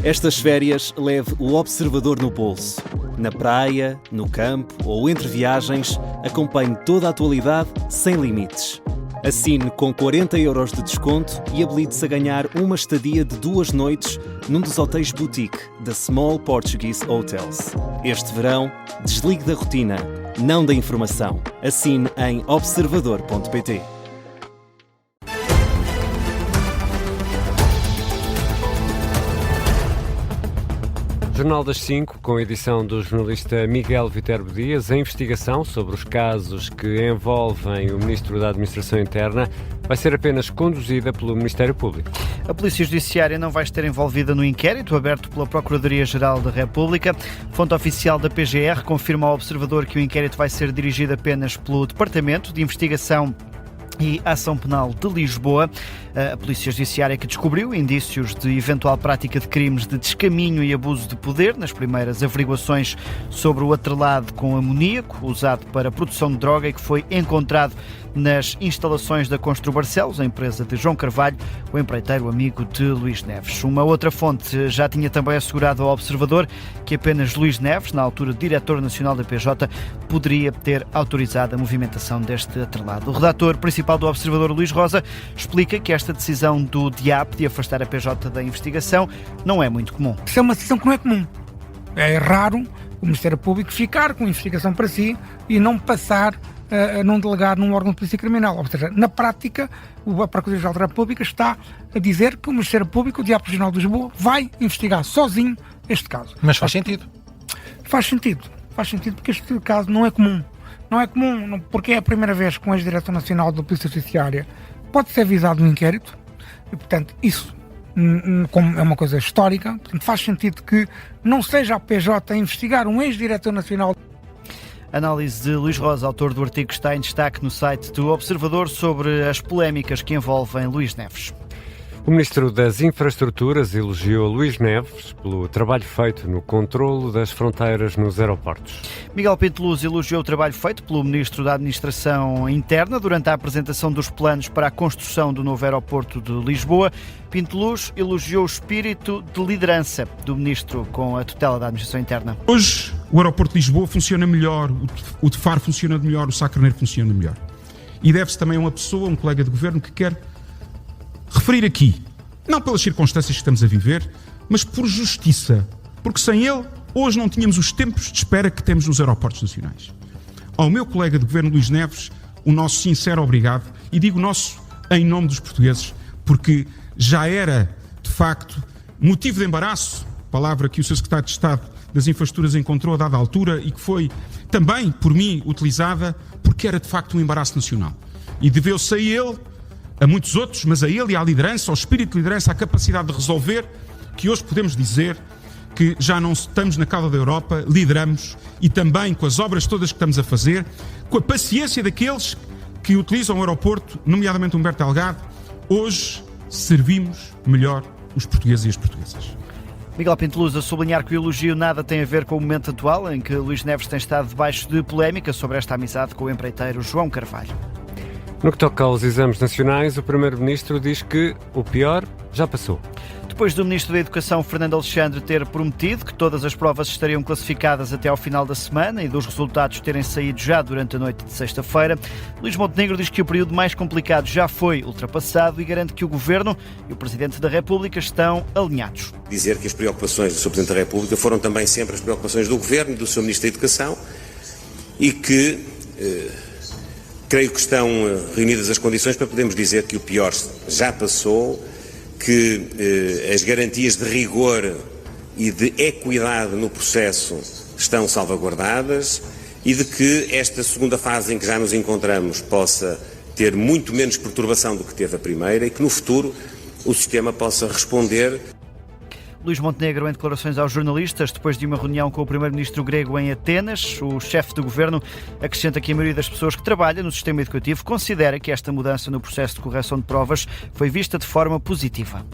Estas férias leve o Observador no bolso. Na praia, no campo ou entre viagens, acompanhe toda a atualidade sem limites. Assine com 40€ de desconto e habilite-se a ganhar uma estadia de 2 noites num dos hotéis boutique da Small Portuguese Hotels. Este verão, desligue da rotina, não da informação. Assine em observador.pt. Jornal das 5, com a edição do jornalista Miguel Viterbo Dias. A investigação sobre os casos que envolvem o Ministro da Administração Interna vai ser apenas conduzida pelo Ministério Público. A Polícia Judiciária não vai estar envolvida no inquérito aberto pela Procuradoria-Geral da República. Fonte oficial da PGR confirma ao Observador que o inquérito vai ser dirigido apenas pelo Departamento de Investigação e Ação Penal de Lisboa. A Polícia Judiciária que descobriu indícios de eventual prática de crimes de descaminho e abuso de poder nas primeiras averiguações sobre o atrelado com amoníaco usado para a produção de droga e que foi encontrado nas instalações da Constru Barcelos, a empresa de João Carvalho, o empreiteiro amigo de Luís Neves. Uma outra fonte já tinha também assegurado ao Observador que apenas Luís Neves, na altura diretor nacional da PJ, poderia ter autorizado a movimentação deste atrelado. O redator principal do Observador, Luís Rosa, explica que esta decisão do DIAP de afastar a PJ da investigação não é muito comum. Isso é uma decisão que não é comum. É raro o Ministério Público ficar com a investigação para si e não passar a não delegar num órgão de polícia criminal. Ou seja, na prática, a Procuradoria-Geral da República está a dizer que o Ministério Público, o DIAP Regional de Lisboa, vai investigar sozinho este caso. Mas faz sentido? Faz sentido porque este caso não é comum. Não é comum porque é a primeira vez que um ex-diretor nacional da Polícia Judiciária pode ser avisado no inquérito e, portanto, isso como é uma coisa histórica, portanto, faz sentido que não seja a PJ a investigar um ex-diretor nacional. Análise de Luís Rosa, autor do artigo que está em destaque no site do Observador sobre as polémicas que envolvem Luís Neves. O Ministro das Infraestruturas elogiou Luís Neves pelo trabalho feito no controlo das fronteiras nos aeroportos. Miguel Pinteluz elogiou o trabalho feito pelo Ministro da Administração Interna durante a apresentação dos planos para a construção do novo aeroporto de Lisboa. Pinteluz elogiou o espírito de liderança do Ministro com a tutela da Administração Interna. Hoje o aeroporto de Lisboa funciona melhor, o de Faro funciona melhor, o Sá Carneiro funciona melhor. E deve-se também a uma pessoa, um colega de governo que quer referir aqui, não pelas circunstâncias que estamos a viver, mas por justiça, porque sem ele, hoje não tínhamos os tempos de espera que temos nos aeroportos nacionais. Ao meu colega de governo Luís Neves, o nosso sincero obrigado, e digo nosso em nome dos portugueses, porque já era, de facto, motivo de embaraço, palavra que o Sr. Secretário de Estado das Infraestruturas encontrou a dada altura e que foi também, por mim, utilizada, porque era, de facto, um embaraço nacional. E deveu-se a ele, a muitos outros, mas a ele e à liderança, ao espírito de liderança, à capacidade de resolver, que hoje podemos dizer que já não estamos na cauda da Europa, lideramos, e também com as obras todas que estamos a fazer, com a paciência daqueles que utilizam o aeroporto, nomeadamente Humberto Delgado, hoje servimos melhor os portugueses e as portuguesas. Miguel Pinteluz a sublinhar que o elogio nada tem a ver com o momento atual, em que Luís Neves tem estado debaixo de polémica sobre esta amizade com o empreiteiro João Carvalho. No que toca aos exames nacionais, o Primeiro-Ministro diz que o pior já passou. Depois do Ministro da Educação, Fernando Alexandre, ter prometido que todas as provas estariam classificadas até ao final da semana e dos resultados terem saído já durante a noite de sexta-feira, Luís Montenegro diz que o período mais complicado já foi ultrapassado e garante que o Governo e o Presidente da República estão alinhados. Dizer que as preocupações do Sr. Presidente da República foram também sempre as preocupações do Governo e do Sr. Ministro da Educação e que creio que estão reunidas as condições para podermos dizer que o pior já passou, que as garantias de rigor e de equidade no processo estão salvaguardadas e de que esta segunda fase em que já nos encontramos possa ter muito menos perturbação do que teve a primeira e que no futuro o sistema possa responder. Luís Montenegro, em declarações aos jornalistas, depois de uma reunião com o primeiro-ministro grego em Atenas, o chefe do governo acrescenta que a maioria das pessoas que trabalham no sistema educativo considera que esta mudança no processo de correção de provas foi vista de forma positiva.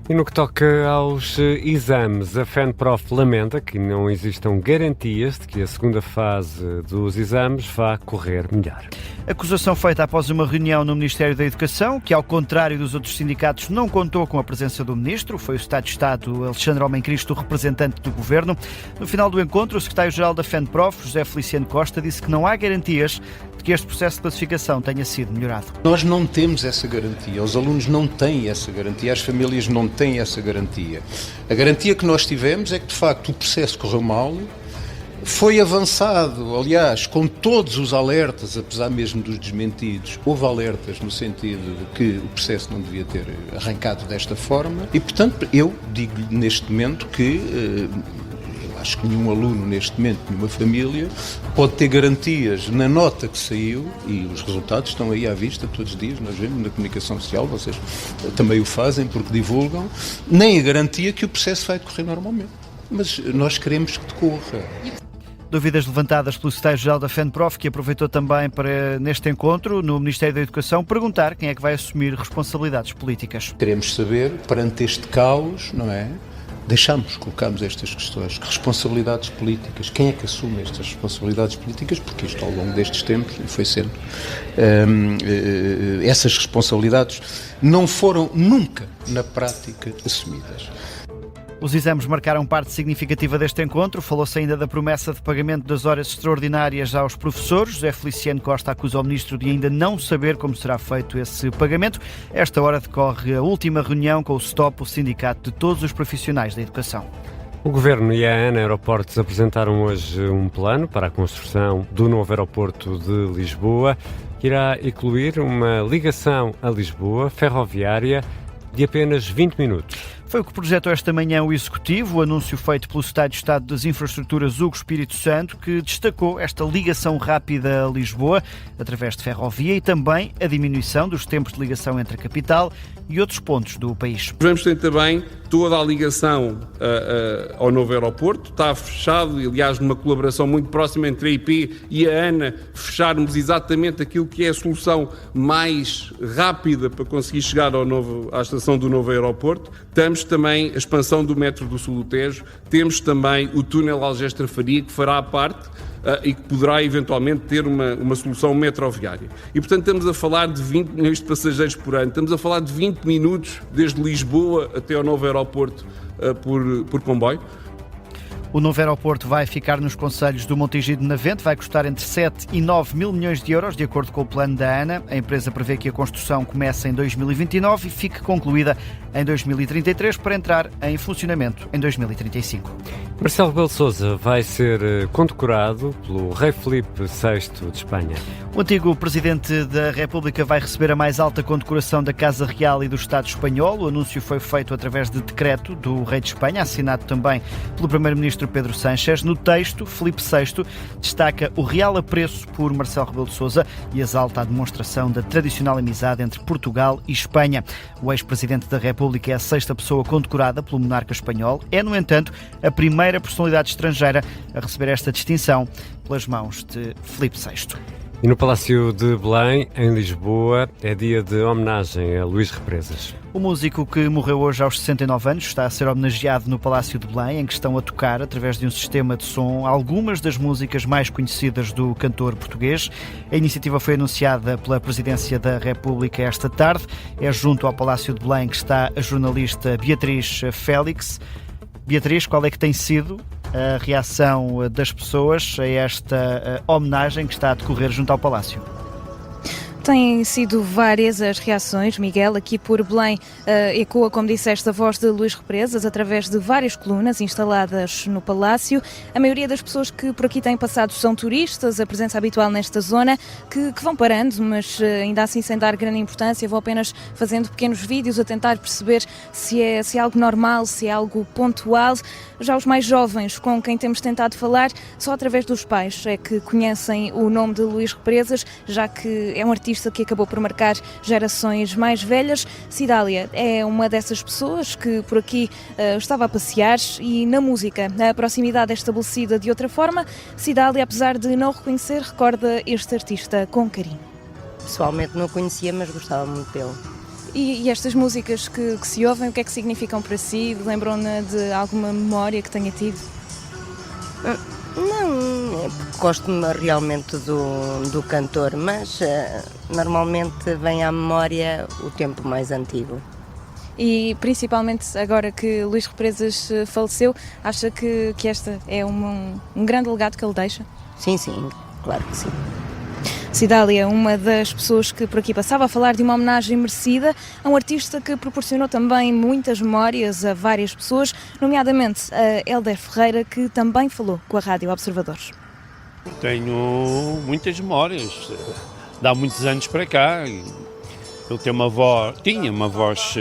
E no que toca aos exames, a FENPROF lamenta que não existam garantias de que a segunda fase dos exames vá correr melhor. Acusação feita após uma reunião no Ministério da Educação, que, ao contrário dos outros sindicatos, não contou com a presença do Ministro. Foi o Secretário de Estado, Alexandre Homem Cristo, o representante do Governo. No final do encontro, o Secretário-Geral da FENPROF, José Feliciano Costa, disse que não há garantias de que este processo de classificação tenha sido melhorado. Nós não temos essa garantia, os alunos não têm essa garantia, as famílias não têm essa garantia. A garantia que nós tivemos é que, de facto, o processo correu mal, foi avançado, aliás, com todos os alertas, apesar mesmo dos desmentidos, houve alertas no sentido de que o processo não devia ter arrancado desta forma e, portanto, eu digo neste momento que acho que nenhum aluno neste momento, nenhuma família, pode ter garantias na nota que saiu, e os resultados estão aí à vista todos os dias, nós vemos na comunicação social, vocês também o fazem porque divulgam, nem a garantia que o processo vai decorrer normalmente. Mas nós queremos que decorra. Dúvidas levantadas pelo Secretário-Geral da FENPROF, que aproveitou também para, neste encontro, no Ministério da Educação, perguntar quem é que vai assumir responsabilidades políticas. Queremos saber, perante este caos, não é? Colocamos estas questões, que responsabilidades políticas, quem é que assume estas responsabilidades políticas, porque isto ao longo destes tempos foi sendo, essas responsabilidades não foram nunca na prática assumidas. Os exames marcaram parte significativa deste encontro. Falou-se ainda da promessa de pagamento das horas extraordinárias aos professores. José Feliciano Costa acusa o Ministro de ainda não saber como será feito esse pagamento. Esta hora decorre a última reunião com o STOP, o sindicato de todos os profissionais da educação. O Governo e a ANA Aeroportos apresentaram hoje um plano para a construção do novo aeroporto de Lisboa, que irá incluir uma ligação a Lisboa ferroviária de apenas 20 minutos. Foi o que projetou esta manhã o Executivo, o anúncio feito pelo Secretário de Estado das Infraestruturas, Hugo Espírito Santo, que destacou esta ligação rápida a Lisboa, através de ferrovia, e também a diminuição dos tempos de ligação entre a capital e outros pontos do país. Vamos ter também toda a ligação ao novo aeroporto. Está fechado, aliás, numa colaboração muito próxima entre a IP e a ANA, fecharmos exatamente aquilo que é a solução mais rápida para conseguir chegar à estação do novo aeroporto. Temos também a expansão do metro do Sul do Tejo, temos também o túnel Algestra-Faria, que fará a parte e que poderá eventualmente ter uma solução metroviária. E, portanto, estamos a falar de 20 milhões de passageiros por ano, estamos a falar de 20 minutos desde Lisboa até ao novo aeroporto por comboio. O novo aeroporto vai ficar nos concelhos do Montijo e de Navente, vai custar entre 7 e 9 mil milhões de euros, de acordo com o plano da ANA. A empresa prevê que a construção comece em 2029 e fique concluída em 2033 para entrar em funcionamento em 2035. Marcelo Rebelo de Sousa vai ser condecorado pelo rei Filipe VI de Espanha. O antigo presidente da República vai receber a mais alta condecoração da Casa Real e do Estado espanhol. O anúncio foi feito através de decreto do rei de Espanha, assinado também pelo primeiro-ministro Pedro Sánchez. No texto, Filipe VI destaca o real apreço por Marcelo Rebelo de Sousa e exalta a demonstração da tradicional amizade entre Portugal e Espanha. O ex-presidente da República é a 6ª pessoa condecorada pelo monarca espanhol. É, no entanto, a primeira personalidade estrangeira a receber esta distinção pelas mãos de Filipe VI. E no Palácio de Belém, em Lisboa, é dia de homenagem a Luís Represas. O músico que morreu hoje aos 69 anos está a ser homenageado no Palácio de Belém, em que estão a tocar, através de um sistema de som, algumas das músicas mais conhecidas do cantor português. A iniciativa foi anunciada pela Presidência da República esta tarde. É junto ao Palácio de Belém que está a jornalista Beatriz Félix. Beatriz, qual é que tem sido a reação das pessoas a esta homenagem que está a decorrer junto ao Palácio? Têm sido várias as reações, Miguel. Aqui por Belém ecoa, como disseste, a voz de Luís Represas através de várias colunas instaladas no Palácio. A maioria das pessoas que por aqui têm passado são turistas, a presença habitual nesta zona, que vão parando, mas ainda assim sem dar grande importância, vão apenas fazendo pequenos vídeos a tentar perceber se é algo normal, se é algo pontual. Já os mais jovens, com quem temos tentado falar, só através dos pais é que conhecem o nome de Luís Represas, já que é um artista que acabou por marcar gerações mais velhas. Cidália é uma dessas pessoas que por aqui estava a passear, e na música a proximidade é estabelecida de outra forma. Cidália, apesar de não reconhecer, recorda este artista com carinho. Pessoalmente não conhecia, mas gostava muito dele. E estas músicas que se ouvem, o que é que significam para si? Lembram-na de alguma memória que tenha tido? Não, gosto realmente do cantor, mas normalmente vem à memória o tempo mais antigo. E principalmente agora que Luís Represas faleceu, acha que este é um grande legado que ele deixa? Sim, claro que sim. Cidália, uma das pessoas que por aqui passava a falar de uma homenagem merecida a um artista que proporcionou também muitas memórias a várias pessoas, nomeadamente a Hélder Ferreira, que também falou com a Rádio Observador. Tenho muitas memórias, de há muitos anos para cá. Ele tinha uma voz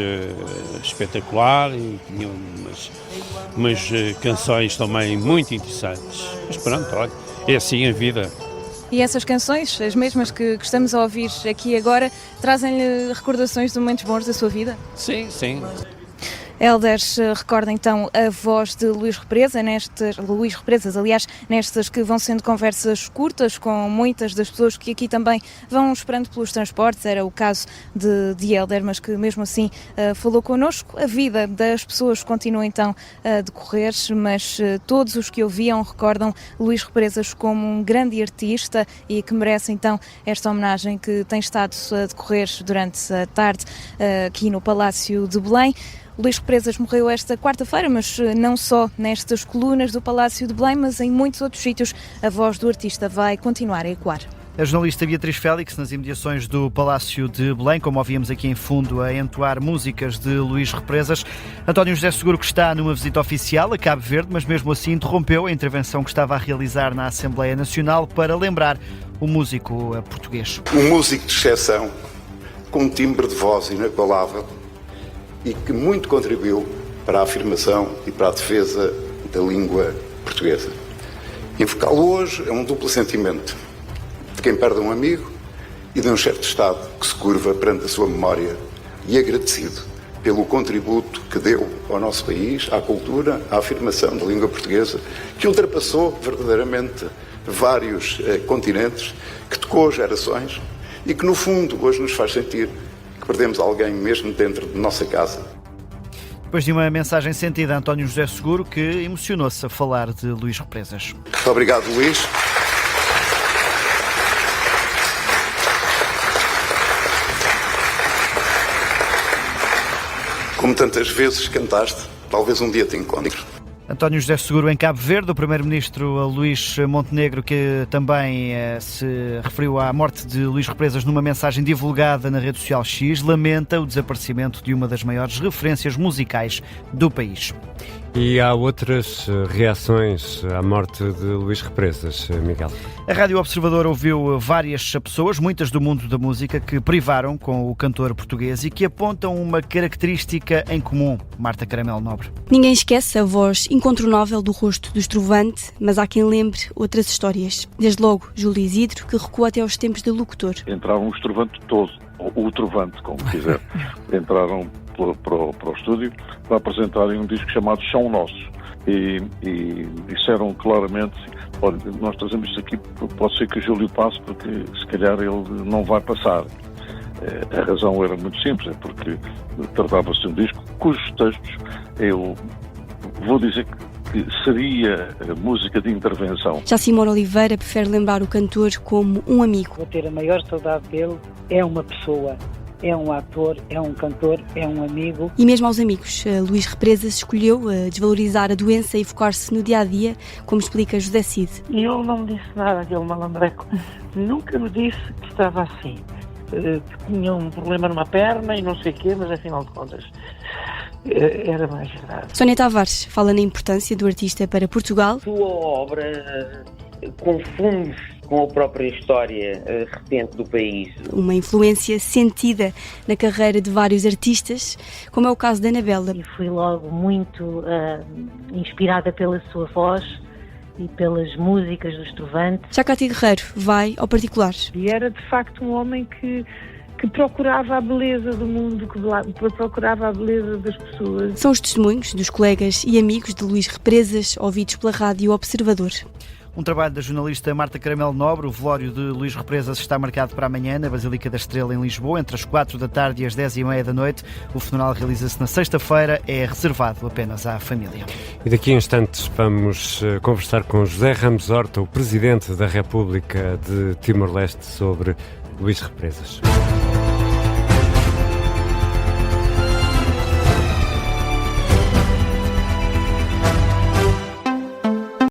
espetacular e tinha umas canções também muito interessantes. Mas pronto, olha, é assim a vida. E essas canções, as mesmas que estamos a ouvir aqui agora, trazem-lhe recordações de momentos bons da sua vida? Sim. Hélder recorda então a voz de Luís Represas, nestas que vão sendo conversas curtas com muitas das pessoas que aqui também vão esperando pelos transportes. Era o caso de Hélder, mas que mesmo assim falou connosco. A vida das pessoas continua então a decorrer, mas todos os que ouviam recordam Luís Represas como um grande artista e que merece então esta homenagem que tem estado a decorrer durante a tarde aqui no Palácio de Belém. Luís Represas morreu esta quarta-feira, mas não só nestas colunas do Palácio de Belém, mas em muitos outros sítios a voz do artista vai continuar a ecoar. A jornalista Beatriz Félix, nas imediações do Palácio de Belém, como ouvíamos aqui em fundo, a entoar músicas de Luís Represas. António José Seguro, que está numa visita oficial a Cabo Verde, mas mesmo assim interrompeu a intervenção que estava a realizar na Assembleia Nacional para lembrar o músico português. Um músico de exceção, com um timbre de voz inabalável, e que muito contribuiu para a afirmação e para a defesa da língua portuguesa. Invocá-lo hoje é um duplo sentimento de quem perde um amigo e de um certo Estado que se curva perante a sua memória e agradecido pelo contributo que deu ao nosso país, à cultura, à afirmação da língua portuguesa, que ultrapassou verdadeiramente vários continentes, que tocou gerações e que, no fundo, hoje nos faz sentir que perdemos alguém mesmo dentro de nossa casa. Depois de uma mensagem sentida a António José Seguro, que emocionou-se a falar de Luís Represas. Obrigado, Luís. Como tantas vezes cantaste, talvez um dia te encontre. António José Seguro em Cabo Verde, o primeiro-ministro Luís Montenegro, que também se referiu à morte de Luís Represas numa mensagem divulgada na rede social X, lamenta o desaparecimento de uma das maiores referências musicais do país. E há outras reações à morte de Luís Represas, Miguel? A Rádio Observador ouviu várias pessoas, muitas do mundo da música, que privaram com o cantor português e que apontam uma característica em comum. Marta Caramelo Nobre. Ninguém esquece a voz incontornável do rosto do estrovante, mas há quem lembre outras histórias. Desde logo, Júlio Isidro, que recua até aos tempos de locutor. Entraram um estrovante todo, ou o trovante, como quiser. Entraram para o estúdio para apresentarem um disco chamado Chão Nosso e disseram claramente: olha, nós trazemos isto aqui, pode ser que o Júlio passe porque se calhar ele não vai passar. A razão era muito simples, é porque tratava-se de um disco cujos textos eu vou dizer que seria música de intervenção. Já Simão Oliveira prefere lembrar o cantor como um amigo. Vou ter a maior saudade dele, é uma pessoa. É um ator, é um cantor, é um amigo. E mesmo aos amigos, Luís Represas escolheu desvalorizar a doença e focar-se no dia-a-dia, como explica José Cid. E ele não me disse nada, aquele malandreco. Nunca me disse que estava assim. Que tinha um problema numa perna e não sei o quê, mas afinal de contas era mais grave. Sónia Tavares fala na importância do artista para Portugal. Sua obra confunde-se com a própria história recente do país. Uma influência sentida na carreira de vários artistas, como é o caso da Anabela. E fui logo muito inspirada pela sua voz e pelas músicas do estrovante. Já Cátia Guerreiro vai ao particular. E era de facto um homem que procurava a beleza do mundo, que procurava a beleza das pessoas. São os testemunhos dos colegas e amigos de Luís Represas, ouvidos pela Rádio Observador. Um trabalho da jornalista Marta Caramelo Nobre. O velório de Luís Represas está marcado para amanhã na Basílica da Estrela, em Lisboa, entre as 4 da tarde e as 10h30 da noite. O funeral realiza-se na sexta-feira, é reservado apenas à família. E daqui a instantes vamos conversar com José Ramos Horta, o Presidente da República de Timor-Leste, sobre Luís Represas.